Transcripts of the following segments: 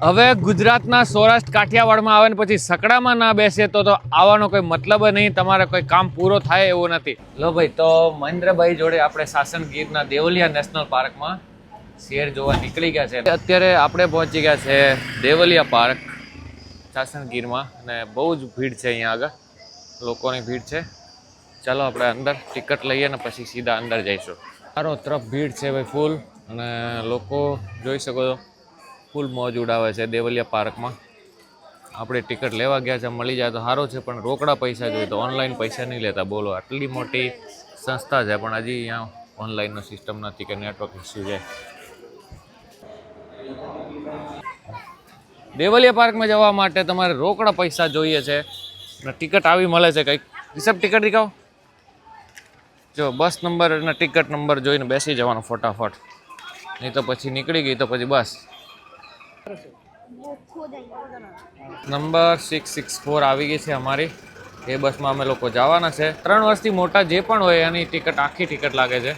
હવે ગુજરાતના સૌરાષ્ટ્ર કાઠિયાવાડમાં આવે ને પછી સકડામાં ના બેસે તો આવવાનો કોઈ મતલબ નહીં, તમારે કોઈ કામ પૂરો થાય એવું નથી. લો ભાઈ, તો મહેન્દ્રભાઈ જોડે આપણે સાસણ ગીરના દેવલિયા નેશનલ પાર્કમાં શેર જોવા નીકળી ગયા છે. અત્યારે આપણે પહોંચી ગયા છે દેવલિયા પાર્ક સાસણ ગીરમાં અને બહુ જ ભીડ છે અહીંયા આગળ, લોકોની ભીડ છે. ચાલો આપણે અંદર ટિકિટ લઈએ ને પછી સીધા અંદર જઈશું. ચારો તરફ ભીડ છે ભાઈ ફૂલ, અને લોકો જોઈ શકો છો ફૂલ મોજ ઉડાવે છે દેવલિયા પાર્કમાં. આપણે ટિકિટ લેવા ગયા છે, મળી જાય તો સારું છે, પણ રોકડા પૈસા જોઈએ તો ઓનલાઈન પૈસા નહીં લેતા. બોલો, આટલી મોટી સંસ્થા છે પણ હજી અહીંયા ઓનલાઈનનો સિસ્ટમ નથી કે નેટવર્ક ઇસ્યુ છે. દેવલિયા પાર્કમાં જવા માટે તમારે રોકડા પૈસા જોઈએ છે અને ટિકિટ આવી મળે છે કંઈક. રિસેપ્ટ ટિકિટ દેખાવો. જો બસ નંબર અને ટિકિટ નંબર જોઈને બેસી જવાનો ફટાફટ, નહીં તો પછી નીકળી ગઈ તો પછી બસ. નંબર 664 આવી ગઈ છે અમારી. એ બસમાં અમે લોકો જવાના છે. 3 વર્ષથી મોટા જે પણ હોય એની ટિકિટ આખી ટિકિટ લાગે છે.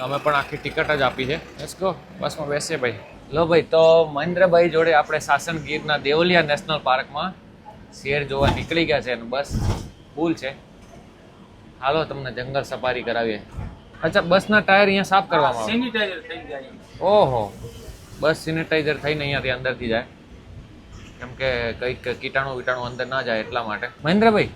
અમે પણ આખી ટિકિટ જ આપી છે. લેટ્સ ગો, બસમાં બેસીએ ભાઈ. લો ભાઈ, તો મહેન્દ્રભાઈ જોડે આપણે સાસણ ગીરના દેવલિયા નેશનલ પાર્કમાં શેર જોવા નીકળી ગયા છે અને બસ ફૂલ છે. હાલો તમને જંગલ સફારી કરાવીએ. અચ્છા, બસના ટાયર અહીંયા સાફ કરવામાં આવે? સેનિટાઈઝર થઈ જાય. ઓહો, બસ સેનિટાઈઝર થઈને અહીંયાથી અંદરથી જાય, કેમ કે કંઈક કીટાણુ અંદર ના જાય એટલા માટે. મહેન્દ્રભાઈ,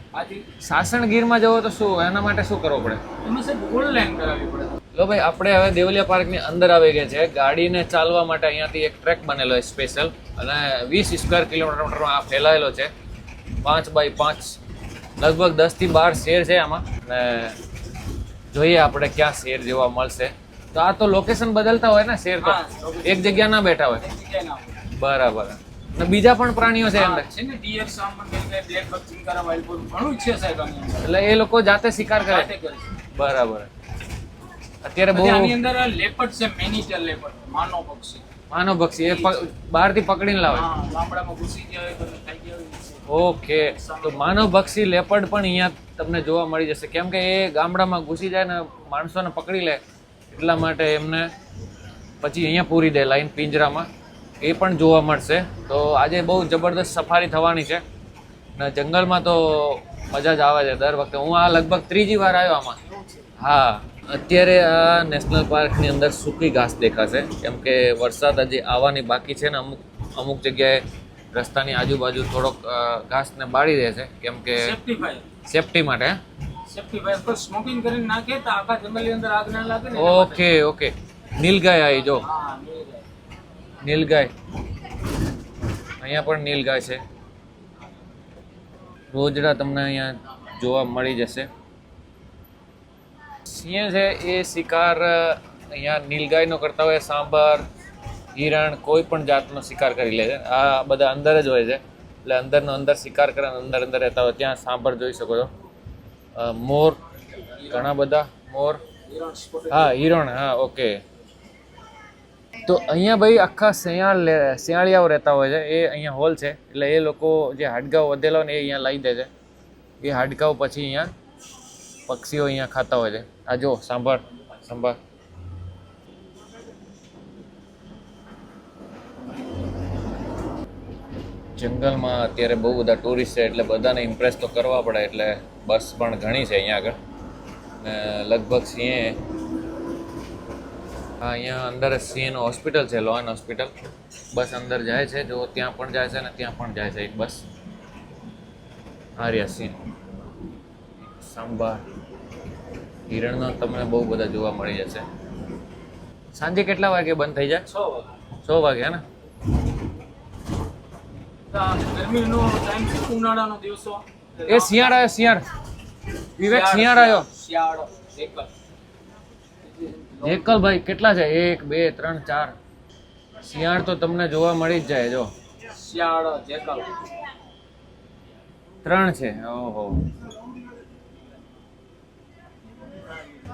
સાસણ ગીરમાં જવો તો શું એના માટે શું કરવું પડે? એમાં સાહેબ ઓનલાઈન કરાવવી પડે. લો ભાઈ, આપણે હવે દેવલિયા પાર્કની અંદર આવી ગયા છે. ગાડીને ચાલવા માટે અહીંયાથી એક ટ્રેક બનેલો છે સ્પેશિયલ, અને 20 સ્ક્વેર કિલોમીટરમાં આ ફેલાયેલો છે. 5 બાય 5 લગભગ 10 થી 12 શેર છે આમાં. અને જોઈએ આપણે ક્યાં શેર જોવા મળશે. તો આ તો લોકેશન બદલતા હોય ને શેર, તો એક જગ્યા ના બેઠા હોય. બરાબર. અને બીજા પણ પ્રાણીઓ છે અંદર? એટલે એ લોકો જાતે શિકાર કરે? બરાબર. અત્યારે બહુ લેપર્ડ છે, મેનિટર લેપર્ડ, માનવ પક્ષી. માનવ પક્ષી એ બહારથી પકડીને લાવે? ગામડામાં ઘૂસી જાય તો ખાઈ ગયા. ઓકે, તો માનવ પક્ષી લેપર્ડ પણ અહીંયા તમને જોવા મળી જશે, કેમ કે એ ગામડામાં ઘૂસી જાય ને માણસોને પકડી લે, એટલા માટે એમને પછી અહીંયા પૂરી દે લાઈન પિંજરામાં. એ પણ જોવા મળશે. તો આજે બહુ જબરદસ્ત સફારી થવાની છે ને જંગલમાં તો મજા જ આવે છે દર વખતે. હું આ લગભગ 3જી વાર આવ્યો આમાં. હા, અત્યારે આ નેશનલ પાર્કની અંદર સૂકી ઘાસ દેખાશે, કેમ કે વરસાદ હજી આવવાની બાકી છે ને અમુક જગ્યાએ રસ્તાની આજુબાજુ થોડોક ઘાસને બાળી દે છે, કેમ કે સેફટી માટે. સ્મોકિંગ કરીને નાખે તો આખા જંગલની અંદર આગ ના લાગે ને. Okay okay. નીલગાય આવી જો, નીલગાય. અહીંયા પણ નીલગાય છે. રોજડા તમને અહીંયા જોવા મળી જશે. સિંહ છે એ શિકાર અહીંયા નીલગાયનો કરતા હોય, સાંભર, હિરણ, કોઈ પણ જાતનો શિકાર કરી લે છે. આ બધા અંદર જ હોય છે, એટલે અંદરનો અંદર શિકાર કરે, અંદર રહેતા હોય. ત્યાં સાંભર જોઈ શકો છો. મોર, ઘણા બધા મોર. હા, હિરણ. હા, ઓકે. તો અહીંયા ભાઈ આખા શિયાળિયાઓ રહેતા હોય છે. એ અહીંયા હોલ છે, એટલે એ લોકો જે હાડકાઓ વધેલા હોય ને એ અહીંયા લાવી દે છે. એ હાડકાઓ પછી અહીંયા પક્ષીઓ અહીંયા ખાતા હોય છે. આ જો સાંભળ. જંગલમાં અત્યારે બહુ બધા ટુરિસ્ટ છે, એટલે બધાને ઇમ્પ્રેસ તો કરવા પડે, એટલે બસ પણ ઘણી છે અહીંયા આગળ. ને લગભગ સિંહે અહીંયા અંદર સિંહનું હોસ્પિટલ છે, લોયન હોસ્પિટલ. બસ અંદર જાય છે, જો ત્યાં પણ જાય છે ને ત્યાં પણ જાય છે એક બસ. આર્યા સિંહ, સાંભા, હિરણનો તમને બહુ બધા જોવા મળી જશે. સાંજે કેટલા વાગે બંધ થઈ જાય? 6 વાગે ને? ગરમીનો ટાઈમ છે, ઉનાળાનો દિવસો. એ શિયાળ વિવેક, શિયાળ આવ્યો. જેકલ ભાઈ કેટલા છે? 1 2 3 4 શિયાળ તો તમને જોવા મળી જ જાય. જો શિયાળ, જેકલ 3 છે. ઓહો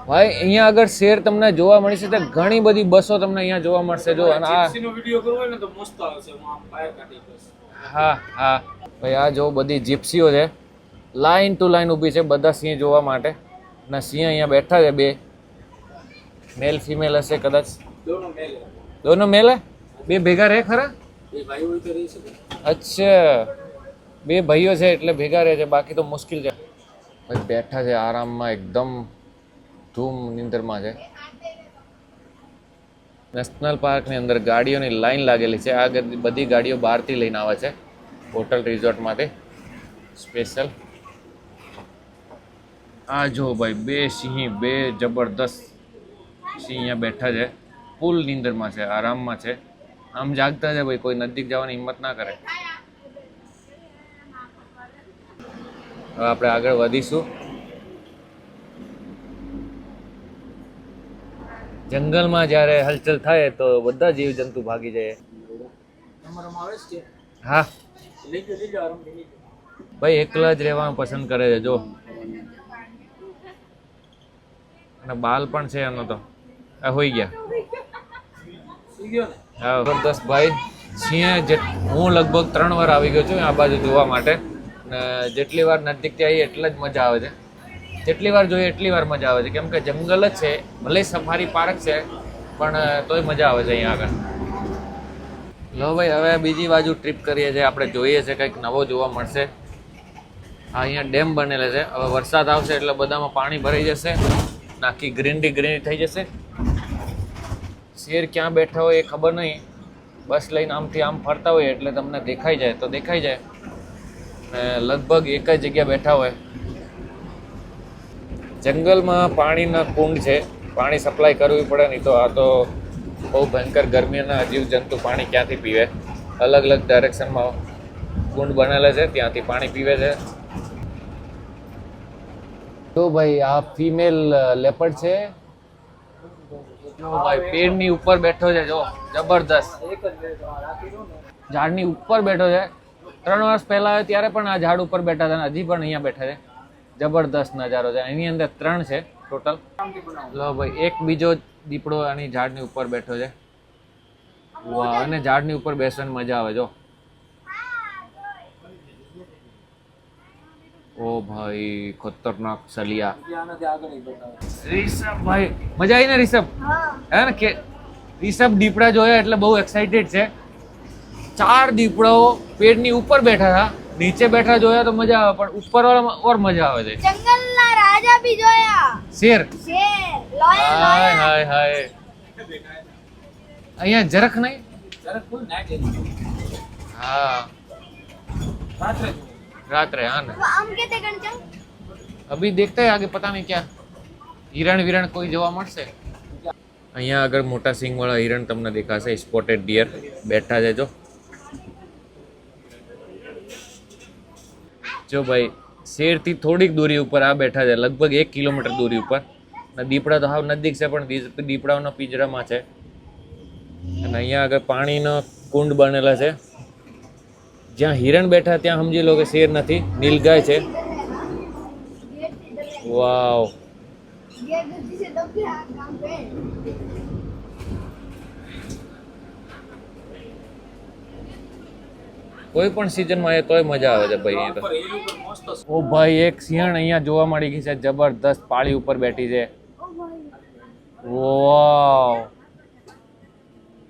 ભાઈ, અહીંયા આગળ શેર તમને જોવા મળી છે. ઘણી બધી બસો તમને અહીંયા જોવા મળશે. જો અને આ વિડિયો કરવો હોય ને તો મસ્ત આવશે. હા હા ભાઈ, આ જો બધી જીપ્સીઓ છે, લાઈન ટુ લાઈન ઊભી છે બધા સિંહ જોવા માટે. અને સિંહ અહીંયા બેઠા છે, 2 મેલ ફિમેલ હશે કદાચ. દોનો મેલ હે? 2 ભેગા રહે ખરા? અચ્છા, બે ભાઈઓ છે એટલે ભેગા રહે છે, બાકી તો મુશ્કેલ છે. ભાઈ બેઠા છે આરામમાં, એકદમ ધૂમ નીંદરમાં છે. નેશનલ પાર્કની અંદર ગાડીઓની લાઈન લાગેલી છે. આ બધી ગાડીઓ બહારથી લઈને આવે છે હોટલ રિઝોર્ટમાંથી સ્પેશિયલ. આ જો ભાઈ બે સિંહ, બે જબરદસ્ત સિંહ અહીંયા બેઠા છે. ફૂલ નીંદરમાં છે, આરામમાં છે. આમ જાગતા છે ભાઈ, કોઈ નજીક જવાની હિંમત ના કરે. હવે આપણે આગળ વધીશું. જંગલમાં જ્યારે હલચલ થાય તો બધા જીવજંતુ ભાગી જાય. હા ભાઈ, એકલા જ રહેવાનું પસંદ કરે છે જો. અને બાલ પણ છે એનો તો. આ હોઈ ગયા. હા જબરદસ્ત ભાઈ. સિંહ હું લગભગ 3 વાર આવી ગયો છું આ બાજુ જોવા માટે. ને જેટલી વાર નજીકથી આવી એટલા જ મજા આવે છે. જેટલી વાર જોઈએ એટલી વાર મજા આવે છે, કેમ કે જંગલ જ છે. ભલે સફારી પાર્ક છે પણ તોય મજા આવે છે અહીંયા આગળ. લો ભાઈ, હવે બીજી બાજુ ટ્રીપ કરીએ છીએ આપણે. જોઈએ છે કંઈક નવો જોવા મળશે. અહીંયા ડેમ બનેલો છે. હવે વરસાદ આવશે એટલે બધામાં પાણી ભરાઈ જશે, નાખી ગ્રીનરી થઈ જશે. શેર ક્યાં બેઠા હોય એ ખબર નહીં. બસ લઈને આમથી આમ ફરતા હોય એટલે તમને દેખાઈ જાય તો દેખાઈ જાય. ને લગભગ એક જ જગ્યા બેઠા હોય. જંગલમાં પાણીના કુંડ છે, પાણી સપ્લાય કરવી પડે, નહીં તો આ તો બહુ ભયંકર ગરમીના જીવજંતુ પાણી ક્યાંથી પીવે. અલગ અલગ ડાયરેક્શનમાં કુંડ બનેલા છે, ત્યાંથી પાણી પીવે છે. તો ભાઈ આ ફિમેલ લેપર્ડ છે. જો ભાઈ પેડની ઉપર બેઠો છે, જો જબરદસ્ત. ઝાડની ઉપર બેઠો છે. 3 વર્ષ પહેલા આવ્યો ત્યારે પણ આ ઝાડ ઉપર બેઠા હતા, હજી પણ અહીંયા બેઠા છે. જબરદસ્ત નજારો છે. એની અંદર 3 છે ટોટલ. લો ભાઈ, એક બીજો દીપડો આની ઝાડની ઉપર બેઠો છે. વાહ, અને ઝાડની ઉપર બેસવાની મજા આવે જો. ઓ ભાઈ, ખતરનાક સલિયા. રિષભ ભાઈ, મજા આવી ને રિષભ? હે ને કે રિષભ દીપડા જોયા એટલે બહુ એક્સાઇટેડ છે. 4 દીપડાઓ પેડની ઉપર બેઠા હતા. નીચે બેઠા જોયા તો મજા આવે, પણ ઉપર વાળામાં ઓર મજા આવે છે. જંગલના રાજા ભી જોયા. શેર. લોયલ. હાય. અહીંયા જરાક નહીં. હા रात्रे हाँ ना हम कहते कंचन अभी देखते हैं आगे पता नहीं क्या हिरण કોઈ જોવા મળશે. અહીંયા આગળ મોટા સિંગ વાળા હિરણ તમને દેખાશે. સ્પોટેડ ડિયર બેઠા છે જો ભાઈ. શેરથી થોડીક દૂરી ઉપર આ બેઠા છે, લગભગ 1 કિલોમીટર દૂરી ઉપર. અને દીપડા તો હાવ નજીક છે, પણ દીપડાઓના પિંજરામાં છે. અને અહીંયા આગળ પાણીનો કુંડ બનેલા છે. જ્યાં હિરણ બેઠા ત્યાં સમજી લો કે શેર નથી, નીલગાય છે. વાવ, ये गलती से दब गया काम पे. કોઈ પણ સિઝનમાં એ તોય મજા આવે છે ભાઈ. અહીં તો ઓ ભાઈ, એક સિંહણ અહીંયા જોવા મળી ગઈ છે. જબરદસ્ત પાળી ઉપર બેઠી છે. વાવ,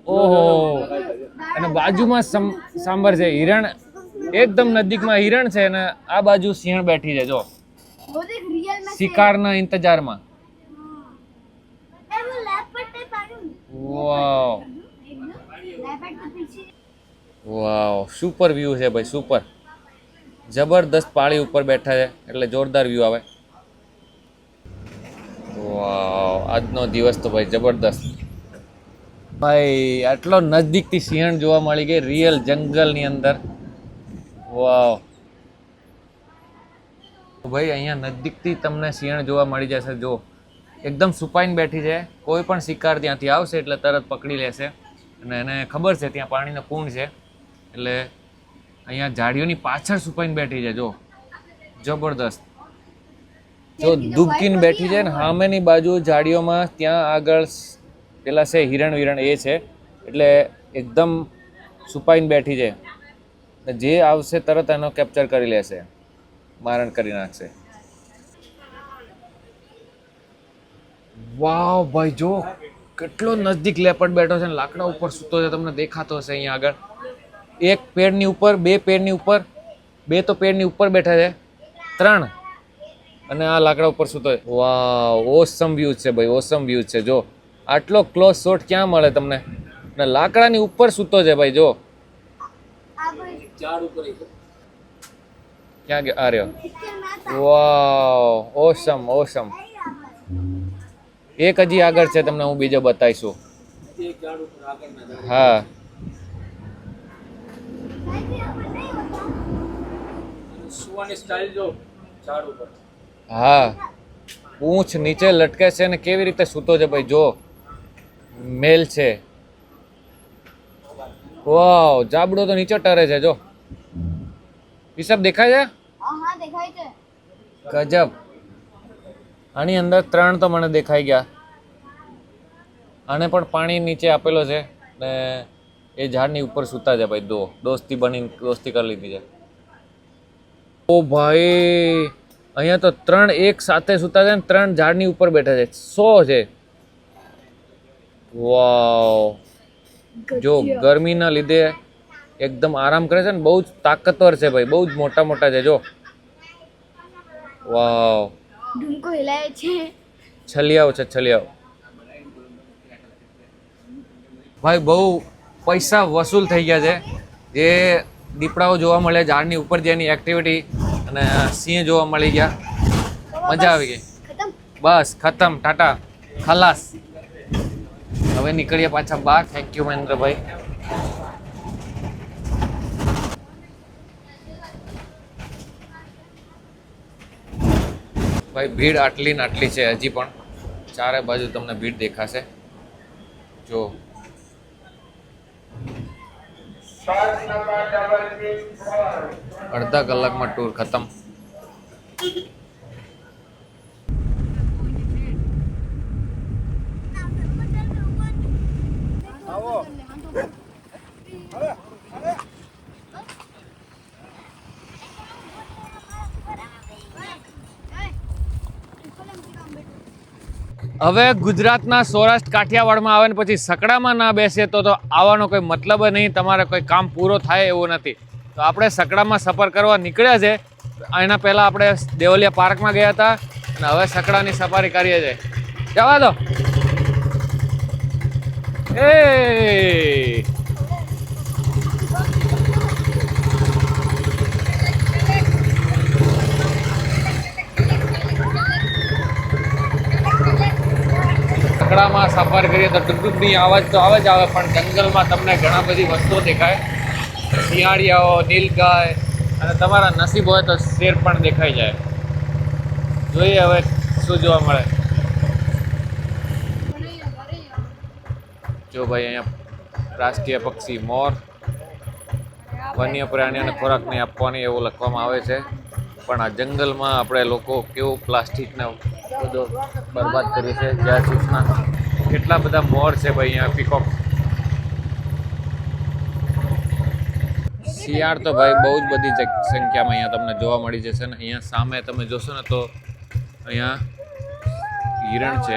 ઓહો. અને બાજુમાં સાંભર છે. હિરણ એકદમ નજીકમાં હિરણ છે, અને આ બાજુ સિંહણ બેઠી છે જો, वो देख रियल में શિકારના ઇંતજારમાં. है वो लेपर्ड टाइप आ रही વાવ लेपर्ड के पीछे. વાવ, સુપર વ્યૂ છે ભાઈ, સુપર. જબરદસ્ત પાળી ઉપર બેઠા છે એટલે જોરદાર વ્યૂ આવે. વાવ, આજનો દિવસ તો ભાઈ જબરદસ્ત. ભાઈ આટલો નજદીકથી સિંહણ જોવા મળી ગઈ રિયલ જંગલની અંદર. વાવ ભાઈ, અહીંયા નજદીકથી તમને સિંહણ જોવા મળી જશે. જો એકદમ સુપાઈને બેઠી છે. કોઈ પણ શિકાર ત્યાંથી આવશે એટલે તરત પકડી લેશે. અને એને ખબર છે ત્યાં પાણીનો કુંડ છે, એટલે અહીંયા ઝાડીઓની પાછળ સુપાઈને બેઠી છે. જો જબરદસ્ત. જો દુબકીને બેઠી છે ને સામેની બાજુ ઝાડીઓમાં, ત્યાં આગળ પેલા છે હિરણ એ છે, એટલે એકદમ સુપાઈને બેઠી છે. જે આવશે તરત એનો કેપ્ચર કરી લેશે, મારણ કરી નાખશે. વાવ ભાઈ, જો કેટલો નજદીક લેપર્ડ બેઠો છે ને લાકડા ઉપર સૂતો છે. તમને દેખાતો હશે અહીંયા આગળ. એક પેડની ઉપર, બે પેડની ઉપર, બે તો પેડની ઉપર બેઠા છે, 3 અને આ લાકડા ઉપર સૂતો છે. વાવ, ઓસમ વ્યૂ છે ભાઈ, ઓસમ વ્યૂ છે. જો આટલો ક્લોઝ શોટ ક્યાં મળે તમને? અને લાકડાની ઉપર સૂતો છે ભાઈ. જો ક્યાં ગયો? આ રહ્યો. વાવ, ઓસમ ઓસમ. એક હજી આગળ છે, તમને હું બીજો બતાવીશું. હા, હા, પૂંછ નીચે લટકે છે ને કેવી રીતે સૂતો છે ભાઈ. જો મેલ છે. વાવ, જાબડો તો નીચે ટરે છે. જો હિસાબ દેખાય છે. હા દેખાય છે. ગજબ. આની અંદર 3 તો મને દેખાઈ ગયા. આને પણ પાણી નીચે આપેલો છે ને એ ઝાડની ઉપર સૂતા છે ભાઈ. દોસ્તી કરી લીધી છે. ઓ ભાઈ, અહીંયા તો 3 એક સાથે સૂતા છે ને 3 ઝાડની ઉપર બેઠા છે. 100 છે. વાવ, જો ગરમીના લીધે એકદમ આરામ કરે છે ને. બહુ જ તાકતવર છે ભાઈ, બહુ જ મોટા મોટા છે. જો વાવ, ઢૂંકો હિલાય છે. છલિયાઓ છે, છલિયાઓ. ભાઈ બહુ પૈસા વસૂલ થઈ ગયા છે. જે દીપડાઓ જોવા મળ્યા ઝાડની ઉપર, જેની એક્ટિવિટી, અને સિંહ જોવા મળી ગયા. મજા આવી ગઈ. ખતમ. બસ ખતમ, ટાટા, ખલાસ. હવે નીકળીએ પાછા બહાર. થેન્ક યુ મહેન્દ્રભાઈ. ભાઈ ભીડ આટલી ને આટલી છે હજી પણ. ચારે બાજુ તમને ભીડ દેખાશે. જો અડધા કલાકમાં ટૂર ખતમ. હવે ગુજરાતના સૌરાષ્ટ્ર કાઠિયાવાડમાં આવે ને પછી સકડામાં ના બેસીએ તો આવવાનો કોઈ મતલબ નહીં. તમારે કોઈ કામ પૂરો થાય એવું નથી. તો આપણે સકડામાં સફર કરવા નીકળ્યા છે. એના પહેલાં આપણે દેવલિયા પાર્કમાં ગયા હતા અને હવે સકડાની સફારી કરીએ છીએ. જવા દો. એ સકડામાં સફર કરીએ તો ટુકટુકની અવાજ તો આવે જ આવે, પણ જંગલમાં તમને ઘણા બધી વસ્તુઓ દેખાય. શિયાળિયાઓ, નીલગાય, અને તમારા નસીબ હોય તો શેર પણ દેખાઈ જાય. જોઈએ હવે શું જોવા મળે. જો ભાઈ, અહીંયા રાષ્ટ્રીય પક્ષી મોર. વન્ય પ્રાણીઓને ખોરાક નહીં આપવાની એવું લખવામાં આવે છે, પણ આ જંગલમાં આપણે લોકો કેવું પ્લાસ્ટિકને બધો બરબાદ કરીએ છે. જ્યાં સૂચના કેટલા બધા મોર છે ભાઈ અહીંયા. પીકોક, શિયાળ તો ભાઈ બહુ જ બધી સંખ્યામાં અહીંયા તમને જોવા મળી જશે ને. અહીંયા સામે તમે જોશો ને તો અહીંયા હિરણ છે.